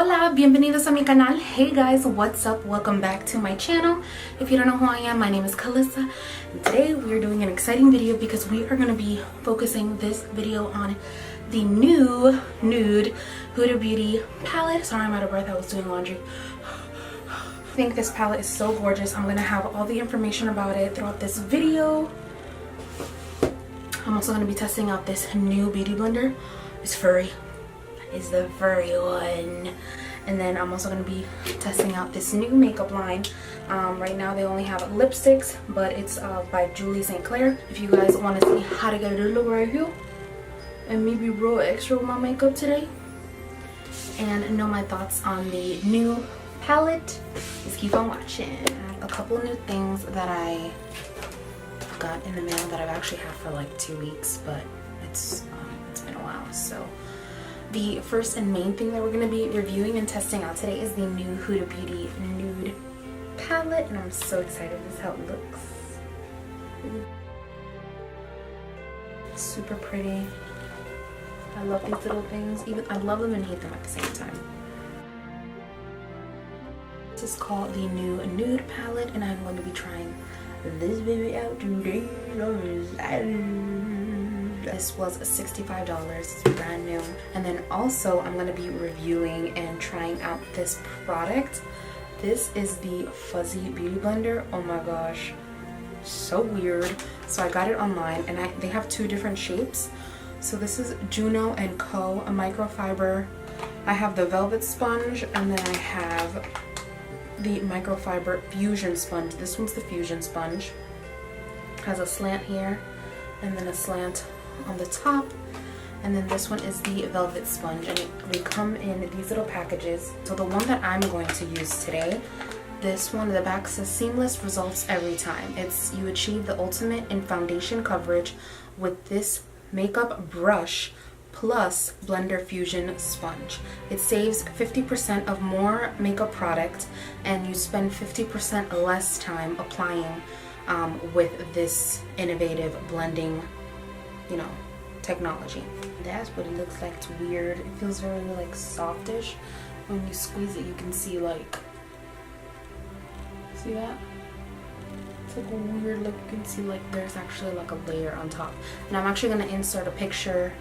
Hola, bienvenidos a mi canal. Hey guys, what's up? Welcome back to my channel. If you don't know who I am, my name is Calissa. And today we are doing an exciting video because we are going to be focusing this video on the new Nude Huda Beauty palette. Sorry, I'm out of breath. I was doing laundry. I think this palette is so gorgeous. I'm going to have all the information about it throughout this video. I'm also going to be testing out this new beauty blender. It's Furry. Is the Furry one. And then I'm also going to be testing out this new makeup line. Right now they only have lipsticks, but it's by Julie St. Clair. If you guys want to see how to get a look right here and maybe roll extra with my makeup today and know my thoughts on the new palette, just keep on watching. I have a couple new things that I got in the mail that I've actually had for like 2 weeks, but it's been a while. So the first and main thing that we're going to be reviewing and testing out today is the new Huda Beauty Nude palette, and I'm so excited. This is how it looks. Super pretty. I love these little things. Even I love them and hate them at the same time. This is called the new Nude palette, and I'm going to be trying this baby out today. This was $65. It's brand new. And then also I'm going to be reviewing and trying out this product. This is the Fuzzy Beauty Blender. Oh my gosh, so weird. So I got it online, and they have two different shapes. So this is Juno & Co. a microfiber. I have the velvet sponge, and then I have the microfiber fusion sponge. This one's the fusion sponge. Has a slant here and then a slant on the top, and then this one is the velvet sponge, and they come in these little packages. So the one that I'm going to use today, this one, the back says seamless results every time. It's you achieve the ultimate in foundation coverage with this makeup brush plus blender fusion sponge. It saves 50% of more makeup product, and you spend 50% less time applying with this innovative blending, technology. That's what it looks like. It's weird. It feels very like softish. When you squeeze it, you can see see that? It's like a weird look. You can see there's actually like a layer on top. And I'm actually gonna insert a picture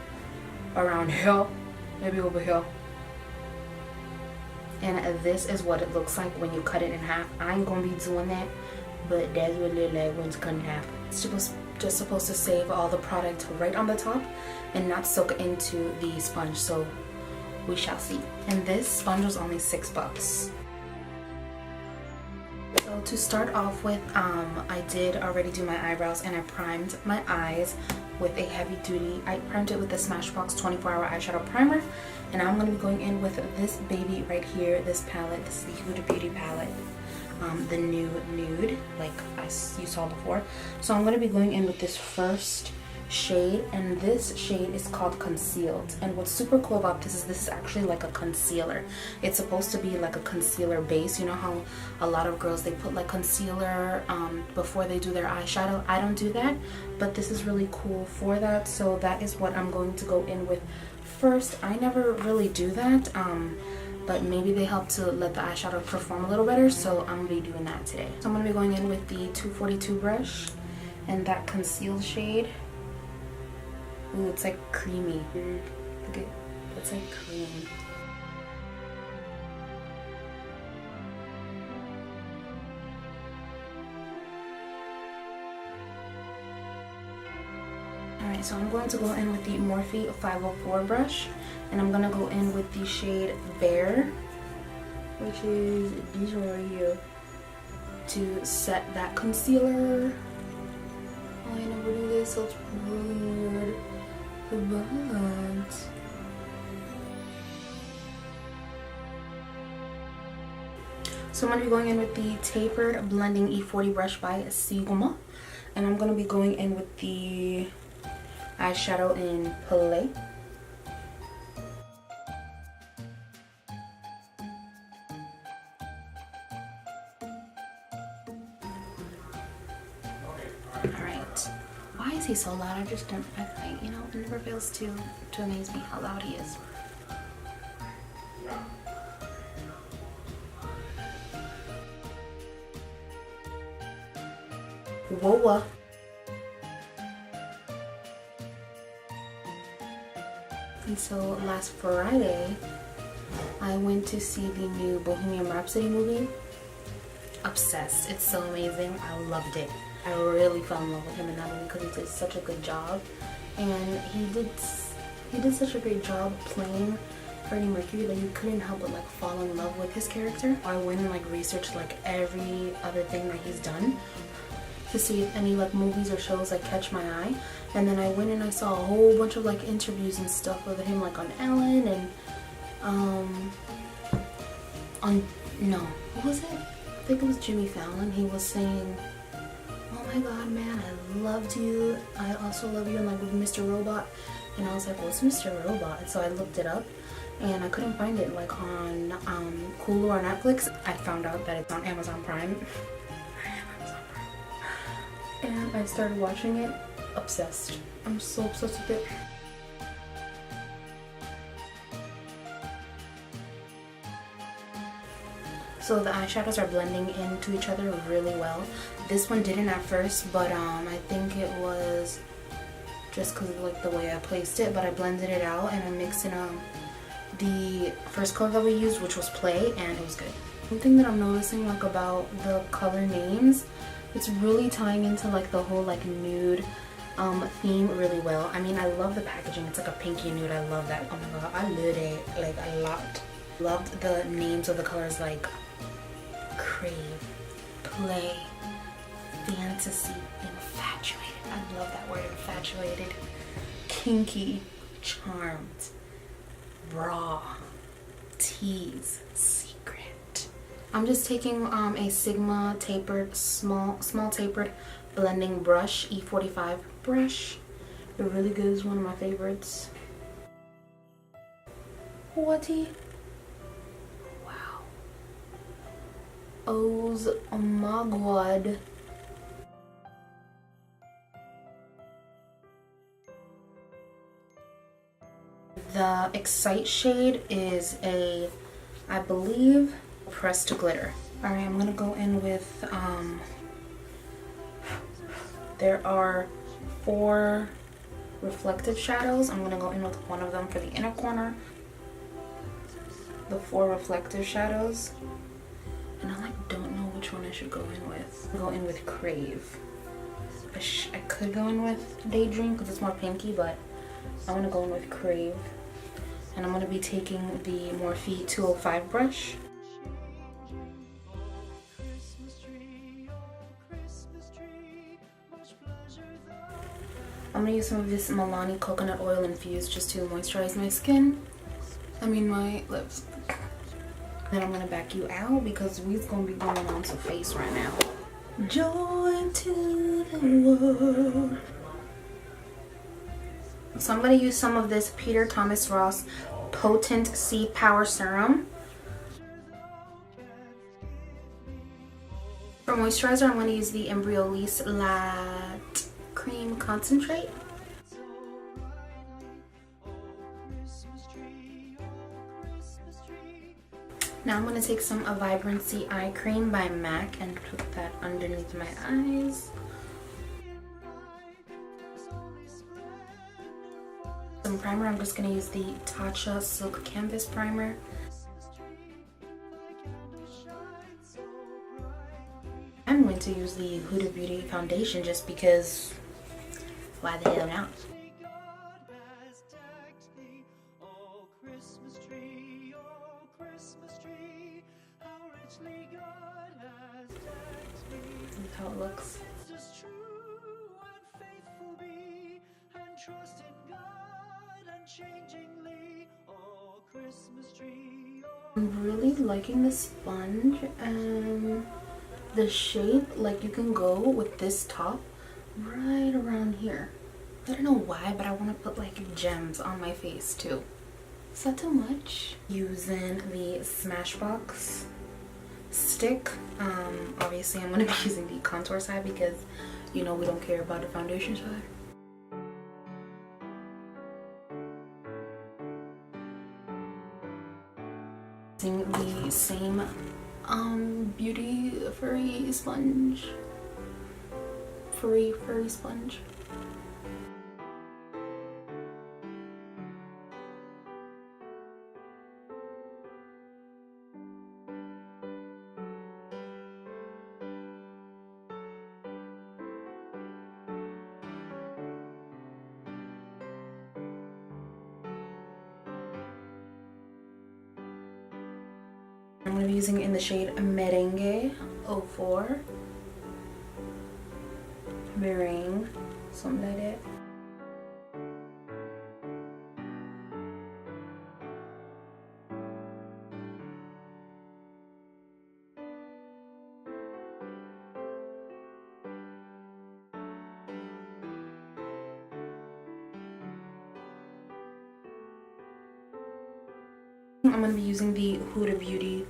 around here, maybe over here. And this is what it looks like when you cut it in half. I ain't gonna be doing that, but that's what it looks like when it's cut in half. It's just supposed to save all the product right on the top and not soak into the sponge, so we shall see. And this sponge was only $6. So to start off with, I did already do my eyebrows, and I primed my eyes with a heavy duty, I primed it with the Smashbox 24-hour eyeshadow primer, and I'm going to be going in with this baby right here, this palette. This is the Huda Beauty palette. The new Nude, like you saw before. So I'm going to be going in with this first shade, and this shade is called Concealed. And what's super cool about this is actually like a concealer. It's supposed to be like a concealer base. You know how a lot of girls, they put like concealer before they do their eyeshadow? I don't do that, but this is really cool for that. So that is what I'm going to go in with first. I never really do that, but maybe they help to let the eyeshadow perform a little better, so I'm going to be doing that today. So I'm going to be going in with the 242 brush and that concealed shade. Ooh, it's like creamy. Look at it. It's like cream. Alright, so I'm going to go in with the Morphe 504 brush, and I'm going to go in with the shade Bear, which is this right here, to set that concealer. Oh, I never do this, so it's really weird. But so I'm going to be going in with the Tapered Blending E40 brush by Sigma, and I'm going to be going in with the eyeshadow in Play. Alright. Why is he so loud? I just don't, it never fails to amaze me how loud he is. Whoa. And so last Friday, I went to see the new Bohemian Rhapsody movie. Obsessed. It's so amazing. I loved it. I really fell in love with him in that movie because he did such a good job. And he did such a great job playing Freddie Mercury that you couldn't help but like fall in love with his character. I went and like researched like every other thing that he's done to see if any like movies or shows like catch my eye. And then I went and I saw a whole bunch of like interviews and stuff with him like on Ellen and what was it? I think it was Jimmy Fallon. He was saying, oh my god, man, I loved you. I also love you, and like with Mr. Robot. And I was like, what's Mr. Robot? And so I looked it up and I couldn't find it like on Hulu or Netflix. I found out that it's on Amazon Prime. And I started watching it. Obsessed. I'm so obsessed with it. So the eyeshadows are blending into each other really well. This one didn't at first, but I think it was just because of like the way I placed it, but I blended it out and I mixed in the first color that we used, which was Play, and it was good. One thing that I'm noticing like about the color names, it's really tying into like the whole like nude theme really well. I mean, I love the packaging. It's like a pinky nude. I love that. Oh my god, I loved it like a lot. Loved the names of the colors like Crave, Play, Fantasy, Infatuated. I love that word, infatuated. Kinky, Charmed, Raw, Tease, Secret. I'm just taking a Sigma tapered, small tapered blending brush, E45 brush. They're really good. It's one of my favorites. Whatty? Wow. Oh my god. The Excite shade is a, I believe, pressed glitter. Alright, I'm gonna go in with, there are 4 reflective shadows. I'm gonna go in with one of them for the inner corner. The 4 reflective shadows. And I like don't know which one I should go in with. I'll go in with Crave. I could go in with Daydream because it's more pinky, but I want to go in with Crave. And I'm going to be taking the Morphe 205 brush. I'm going to use some of this Milani coconut oil infused just to moisturize my skin. My lips. Then I'm going to back you out because we're going to be going on some face right now. Joy to the world. So I'm going to use some of this Peter Thomas Ross Potent C Power Serum. For moisturizer, I'm going to use the Embryolisse Latte Cream Concentrate. Now I'm going to take some Vibrancy Eye Cream by MAC and put that underneath my eyes. Some primer, I'm just going to use the Tatcha Silk Canvas Primer. I'm going to use the Huda Beauty Foundation just because, why the hell not? That's how it looks. I'm really liking the sponge and the shape. Like, you can go with this top right around here. I don't know why, but I want to put like gems on my face too. Is that too much? Using the Smashbox stick. Obviously I'm going to be using the contour side because we don't care about the foundation side. Using the same Beauty Furry sponge. Furry sponge. I'm going to be using it in the shade Merengue 04. Meringue, something like that. I'm going to be using the Huda Beauty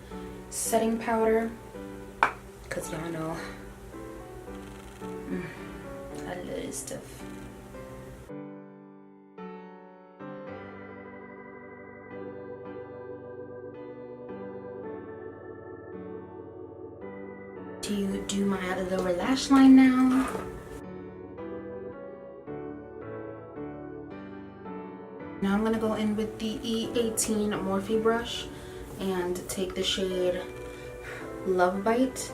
setting powder because y'all know I love this stuff. To do my lower lash line now. Now I'm going to go in with the E18 Morphe brush and take the shade Love Bite.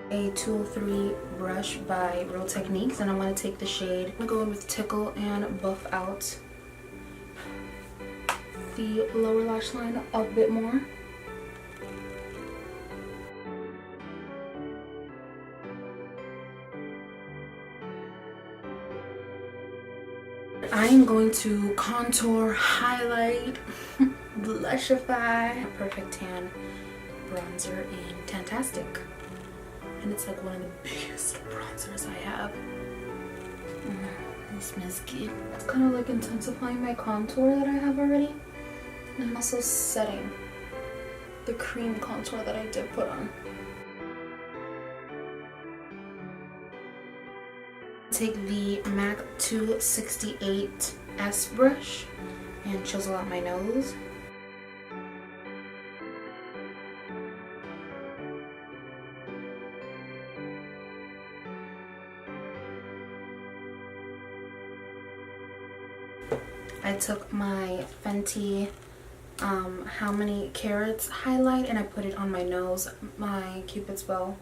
A 203 brush by Real Techniques, and I'm going to take the shade. I'm going to go in with Tickle and buff out the lower lash line a bit more. I am going to contour, highlight, blushify, Perfect Tan bronzer in Tantastic. And it's like one of the biggest bronzers I have. It smells good. It's kind of like intensifying my contour that I have already. And I'm also setting the cream contour that I did put on. Take the MAC 268S brush and chisel out my nose. I took my Fenty How Many Carats highlight and I put it on my nose, my Cupid's bow,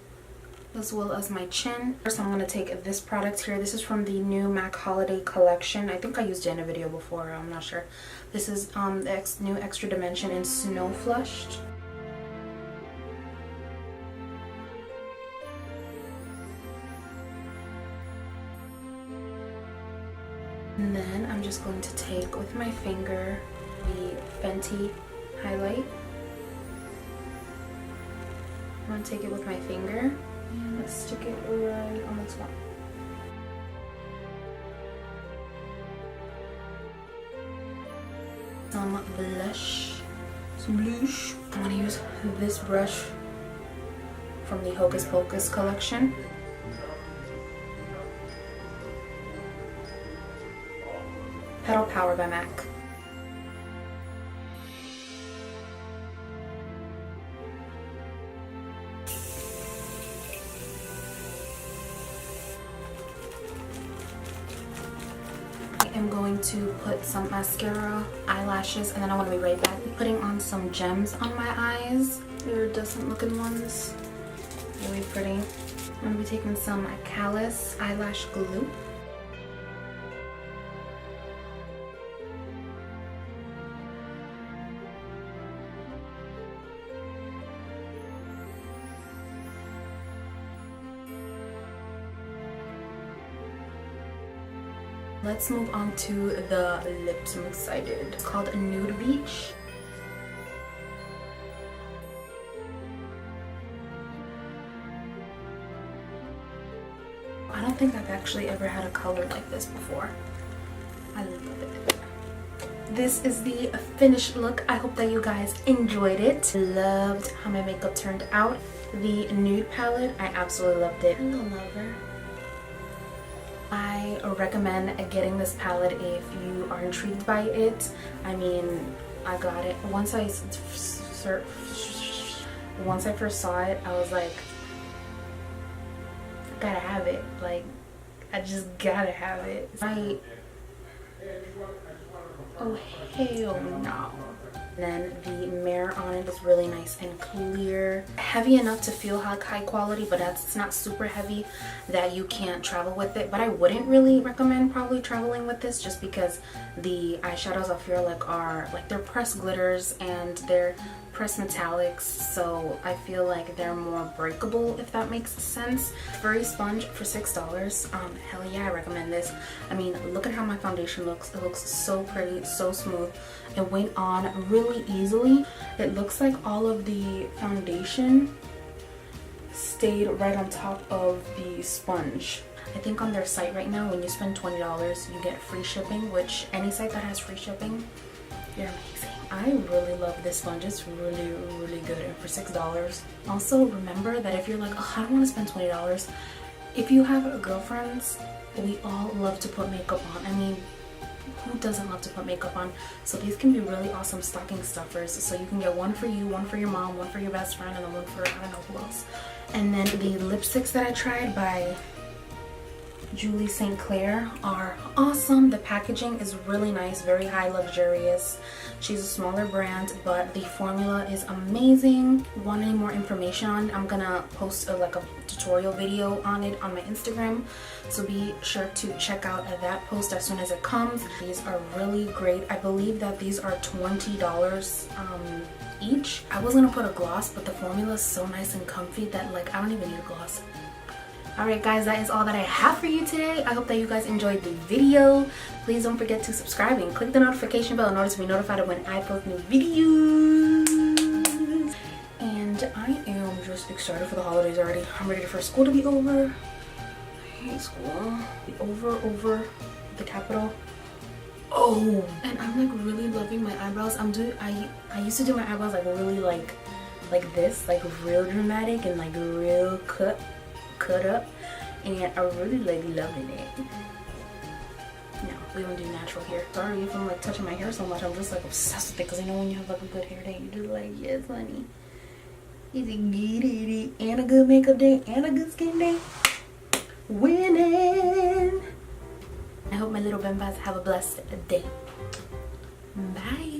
as well as my chin. First I'm going to take this product here. This is from the new MAC Holiday Collection. I think I used it in a video before, I'm not sure. This is the new Extra Dimension in Snow Flushed. And then I'm just going to take with my finger the Fenty highlight. I'm going to take it with my finger and stick it right on the top. Some blush. I'm going to use this brush from the Hocus Pocus collection. Petal Power by MAC. I am going to put some mascara, eyelashes, and then I want to be right back putting on some gems on my eyes. Iridescent looking ones. Really pretty. I'm going to be taking some Callus eyelash glue. Let's move on to the lips. I'm excited. It's called Nude Beach. I don't think I've actually ever had a color like this before. I love it. This is the finished look. I hope that you guys enjoyed it. Loved how my makeup turned out. The nude palette, I absolutely loved it. Hello, lover. I recommend getting this palette if you are intrigued by it. I mean, I got it once I first saw it. I was like, gotta have it. Like, I just gotta have it. Oh hell no. Then the mirror on it is really nice and clear, heavy enough to feel high quality, but it's not super heavy that you can't travel with it. But I wouldn't really recommend probably traveling with this, just because the eyeshadows I feel like are like, they're pressed glitters and they're pressed metallics, so I feel like they're more breakable, if that makes sense. Furry sponge for $6. Hell yeah, I recommend this. I mean, look at how my foundation looks. It looks so pretty, so smooth. It went on really easily. It looks like all of the foundation stayed right on top of the sponge. I think on their site right now, when you spend $20, you get free shipping, which any site that has free shipping, you're amazing. I really love this sponge. It's really, really good, and for $6. Also, remember that if you're like, oh, I don't want to spend $20, if you have girlfriends, we all love to put makeup on. I mean, who doesn't love to put makeup on? So these can be really awesome stocking stuffers. So you can get one for you, one for your mom, one for your best friend, and then one for I don't know who else. And then the lipsticks that I tried by Julie St. Clair are awesome. The packaging is really nice, very high luxurious. She's a smaller brand, but the formula is amazing. Want any more information on it? I'm gonna post like a tutorial video on it on my Instagram, so be sure to check out that post as soon as it comes. These are really great. I believe that these are $20 each. I was gonna put a gloss, but the formula is so nice and comfy that like I don't even need a gloss. Alright guys, that is all that I have for you today. I hope that you guys enjoyed the video. Please don't forget to subscribe and click the notification bell in order to be notified of when I post new videos. And I am just excited for the holidays already. I'm ready for school to be over. I hate school. Over the capital. Oh, and I'm like really loving my eyebrows. I used to do my eyebrows like really like this, like real dramatic and like real cut up, and I really like loving it. No, we don't do natural hair. Sorry if I'm like touching my hair so much. I'm just like obsessed with it, because you know when you have like a good hair day, you're just like, yes honey, it's a good and a good makeup day and a good skin day. Winning. I hope my little Bembas have a blessed day. Bye.